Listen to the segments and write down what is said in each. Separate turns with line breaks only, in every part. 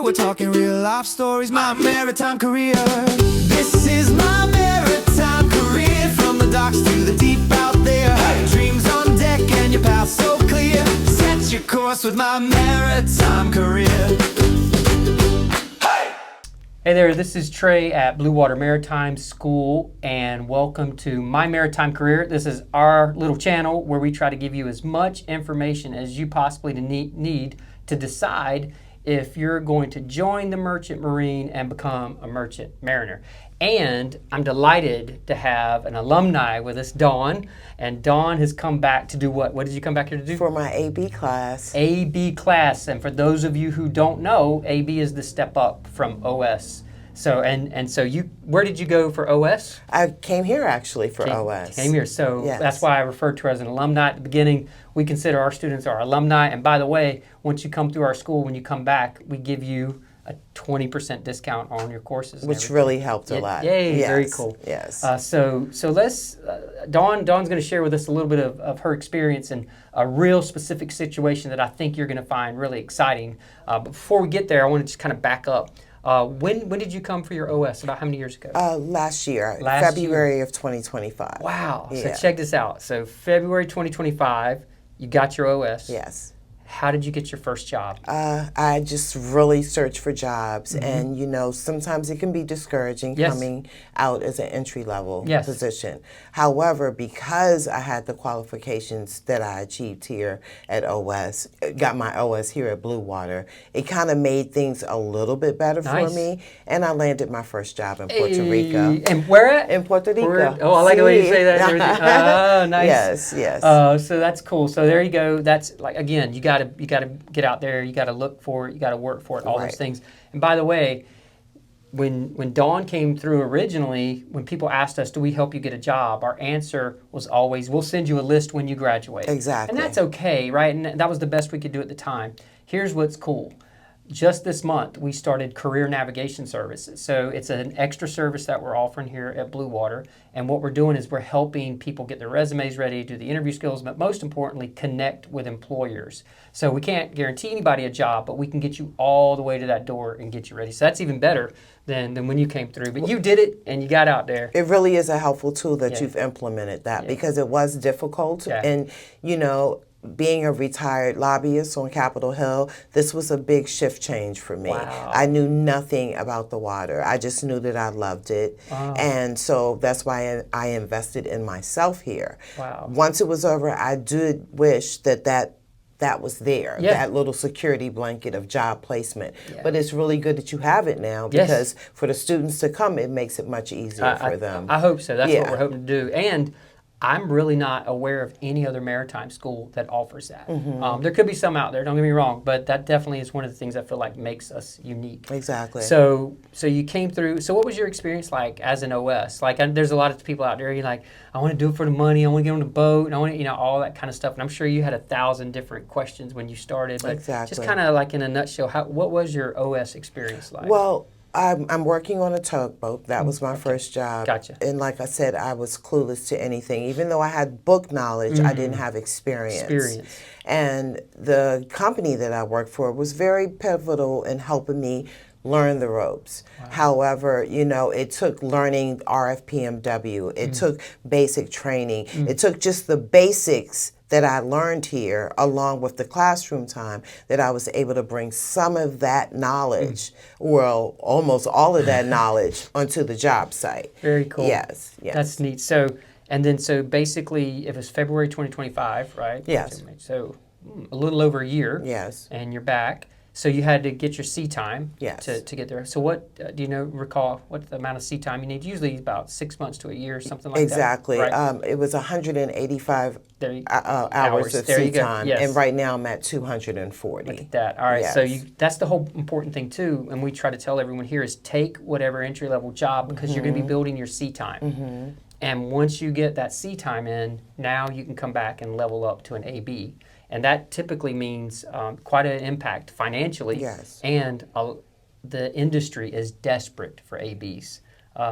we're talking real life stories, my maritime career. This is my maritime career, from the docks to the deep out there. Dreams on deck and your path so clear. Set your course with my maritime career.
Hey there, this is Trey at Bluewater Maritime School, and welcome to My Maritime Career. This is our little channel where we try to give you as much information as you possibly need to decide if you're going to join the merchant marine and become a merchant mariner. And I'm delighted to have an alumni with us, Dawn. And Dawn has come back to do what? What did you come back here to do?
For my AB class.
AB class. And for those of you who don't know, AB is the step up from OS. So so where did you go for OS?
I came here actually for OS.
Came here. So
yes.
That's why I referred to her as an alumni at the beginning. We consider our students our alumni. And by the way, once you come through our school, when you come back, we give you a 20% discount on your courses.
Which really helped a lot.
Yay,
yes.
Very cool.
Yes.
So let's, Dawn's going to share with us a little bit of her experience in a real specific situation that I think you're going to find really exciting. But before we get there, I want to just kind of back up. When did you come for your OS? About how many years ago?
Last year, February of 2025.
Wow.
Yeah.
So check this out. So February 2025, you got your OS.
Yes.
How did you get your first job?
I just really searched for jobs, and you know, sometimes it can be discouraging coming out as an entry-level position. However, because I had the qualifications that I achieved here at OS, got my OS here at Bluewater, it kind of made things a little bit better for me, and I landed my first job in Puerto Rico.
And where at?
In Puerto Rico.
Oh, I like the way you say that and everything. Oh, nice.
Yes, yes.
So that's cool. So there you go. That's like, again, you got to get out there. You got to look for it. You got to work for it. All those things. And by the way, when Dawn came through originally, when people asked us, "Do we help you get a job?" our answer was always, "We'll send you a list when you graduate."
Exactly.
And that's okay, right? And that was the best we could do at the time. Here's what's cool. Just this month, we started career navigation services. So it's an extra service that we're offering here at Bluewater. And what we're doing is we're helping people get their resumes ready, do the interview skills, but most importantly, connect with employers. So we can't guarantee anybody a job, but we can get you all the way to that door and get you ready. So that's even better than when you came through. But you did it, and you got out there.
It really is a helpful tool that you've implemented that because it was difficult. And, you know, being a retired lobbyist on Capitol Hill, this was a big shift change for me.
Wow.
I knew nothing about the water. I just knew that I loved it. And so that's why I invested in myself here.
Wow.
Once it was over, I did wish that was there, that little security blanket of job placement. But it's really good that you have it now because for the students to come, it makes it much easier for them.
I hope so. That's what we're hoping to do. And I'm really not aware of any other maritime school that offers that. There could be some out there, don't get me wrong, but that definitely is one of the things I feel like makes us unique.
Exactly.
So you came through. So what was your experience like as an OS? Like, there's a lot of people out there, you're like, I want to do it for the money, I want to get on the boat, and I want to, all that kind of stuff. And I'm sure you had 1,000 different questions when you started. But just kind of like in a nutshell, what was your OS experience like?
Well, I'm working on a tugboat. That was my first job.
Gotcha.
And like I said, I was clueless to anything. Even though I had book knowledge, I didn't have experience. And the company that I worked for was very pivotal in helping me learn the ropes. However, it took learning RFPMW. It took basic training. It took just the basics that I learned here, along with the classroom time, that I was able to bring some of that knowledge, well, almost all of that knowledge, onto the job site.
Very cool.
Yes.
That's neat. So basically, it was February 2025, right?
Yes.
So a little over a year.
Yes.
And you're back. So you had to get your sea time
yes.
to get there. So what do you recall what the amount of sea time you need? Usually about 6 months to a year, something like
exactly.
that. Exactly.
Right? It was 185 hours of sea time, and right now I'm at 240.
Look at that. All right.
Yes.
So that's the whole important thing too, and we try to tell everyone here is take whatever entry level job because you're going to be building your sea time. And once you get that sea time in, now you can come back and level up to an AB. And that typically means quite an impact financially.
Yes.
And the industry is desperate for ABs.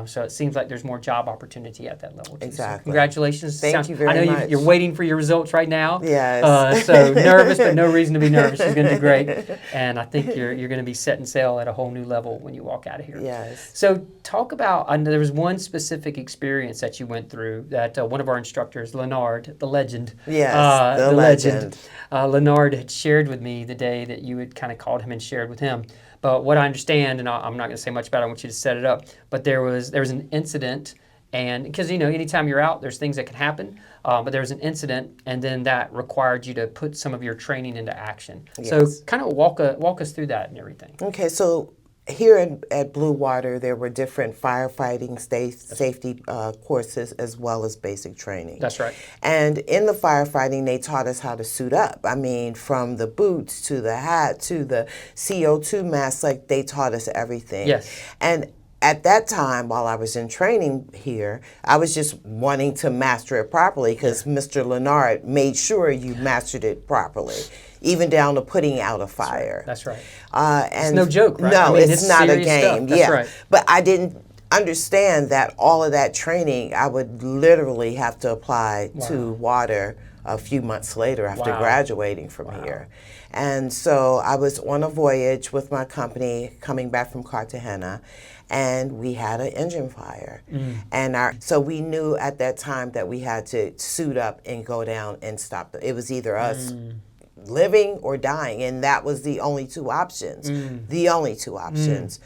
So it seems like there's more job opportunity at that level too.
Exactly.
So congratulations.
Thank you very
I know
much.
you're waiting for your results right now.
Yes.
So nervous, but no reason to be nervous. She's going to do great. And I think you're going to be setting sail at a whole new level when you walk out of here.
Yes.
So talk about, I know there was one specific experience that you went through that one of our instructors, Leonard, the legend.
Yes,
the
legend.
Leonard had shared with me the day that you had kind of called him and shared with him. But what I understand, and I'm not going to say much about it, I want you to set it up, but there was an incident, and because, anytime you're out, there's things that can happen, but there was an incident, and then that required you to put some of your training into action.
Yes.
So kind of walk us through that and everything.
Okay, so here at Bluewater, there were different firefighting safety courses as well as basic training.
That's right.
And in the firefighting, they taught us how to suit up. I mean, from the boots to the hat to the CO2 mask, like they taught us everything.
Yes.
And at that time, while I was in training here, I was just wanting to master it properly because Mr. Leonard made sure you mastered it properly, even down to putting out a fire.
That's right.
And
it's no joke, right?
No,
it's
it's not a
serious
game.
stuff. That's right.
But I didn't understand that all of that training, I would literally have to apply to water a few months later after graduating from here. And so I was on a voyage with my company coming back from Cartagena, and we had an engine fire. And so we knew at that time that we had to suit up and go down and stop. It was either us living or dying, and that was the only two options. The only two options.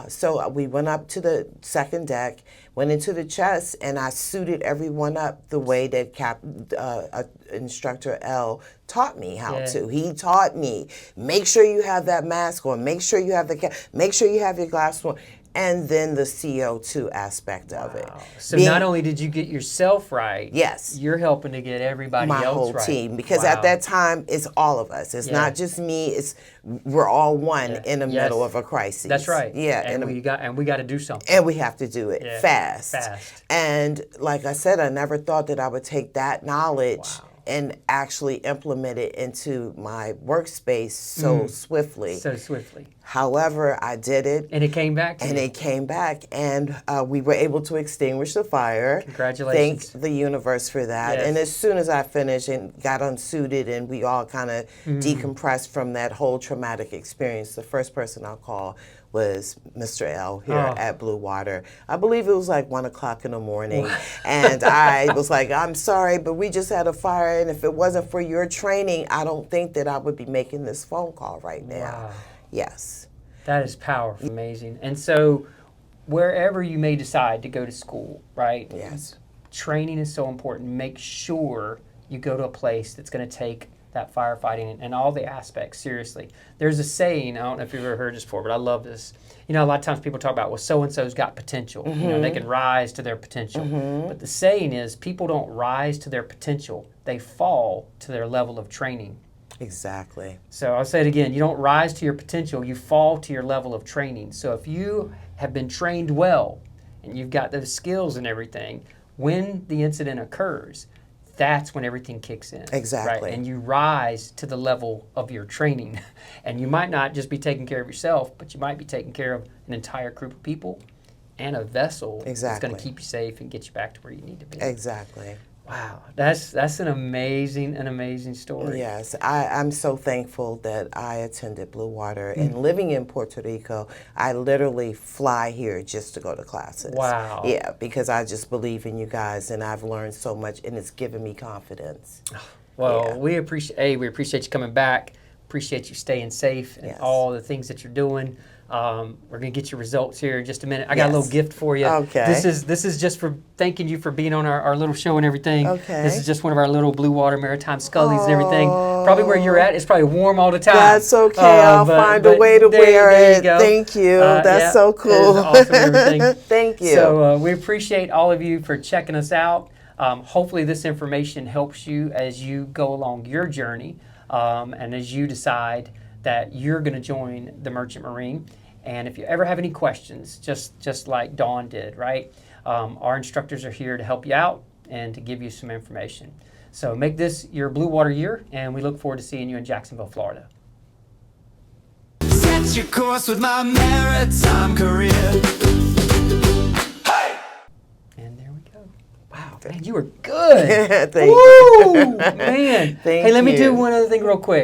So we went up to the second deck, went into the chest, and I suited everyone up the way that Instructor L taught me how to. He taught me, make sure you have that mask on, make sure you have make sure you have your glass on. And then the CO2 aspect of it.
So not only did you get yourself right,
yes,
you're helping to get everybody else right.
My whole team, because at that time it's all of us. It's not just me. We're all one in the middle of a crisis.
That's right.
Yeah,
and we got to do something.
And we have to do it fast.
Fast.
And like I said, I never thought that I would take that knowledge and actually implement it into my workspace so swiftly.
So swiftly.
However, I did it.
And it came back.
It came back, and we were able to extinguish the fire.
Congratulations.
Thank the universe for that.
Yes.
And as soon as I finished and got unsuited and we all kind of decompressed from that whole traumatic experience, the first person I called was Mr. L here at Bluewater. I believe it was like 1 o'clock in the morning. And I was like, I'm sorry, but we just had a fire, and if it wasn't for your training, I don't think that I would be making this phone call right now.
Wow.
Yes.
That is powerful, amazing. And so wherever you may decide to go to school, right?
Yes.
Training is so important. Make sure you go to a place that's going to take that firefighting and all the aspects seriously. There's a saying, I don't know if you've ever heard this before, but I love this. A lot of times people talk about, well, so-and-so's got potential. They can rise to their potential. But the saying is, people don't rise to their potential. They fall to their level of training.
Exactly.
So I'll say it again, you don't rise to your potential, you fall to your level of training. So if you have been trained well and you've got those skills and everything, when the incident occurs, that's when everything kicks in.
Exactly.
Right? And you rise to the level of your training. And you might not just be taking care of yourself, but you might be taking care of an entire group of people and a vessel that's going to keep you safe and get you back to where you need to be.
Exactly.
Wow, that's an amazing story.
Yes, I'm so thankful that I attended Bluewater. And living in Puerto Rico, I literally fly here just to go to classes.
Wow.
Yeah, because I just believe in you guys, and I've learned so much, and it's given me confidence.
Well, we appreciate you coming back. Appreciate you staying safe and all the things that you're doing. We're going to get your results here in just a minute. I got a little gift for you.
Okay.
This is just for thanking you for being on our little show and everything.
Okay.
This is just one of our little Bluewater Maritime Scullies and everything. Probably where you're at, it's probably warm all the time.
That's okay. I'll find a way to wear it. Thank you. That's so cool.
That is awesome and everything.
Thank you.
So we appreciate all of you for checking us out. Hopefully this information helps you as you go along your journey and as you decide that you're going to join the Merchant Marine. And if you ever have any questions, just like Dawn did, right? Our instructors are here to help you out and to give you some information. So make this your Bluewater year, and we look forward to seeing you in Jacksonville, Florida.
Set your course with my maritime career.
Man, you were good.
Thank
Woo!
you.
Man.
Thank
Hey, let me
you.
do one other thing real quick.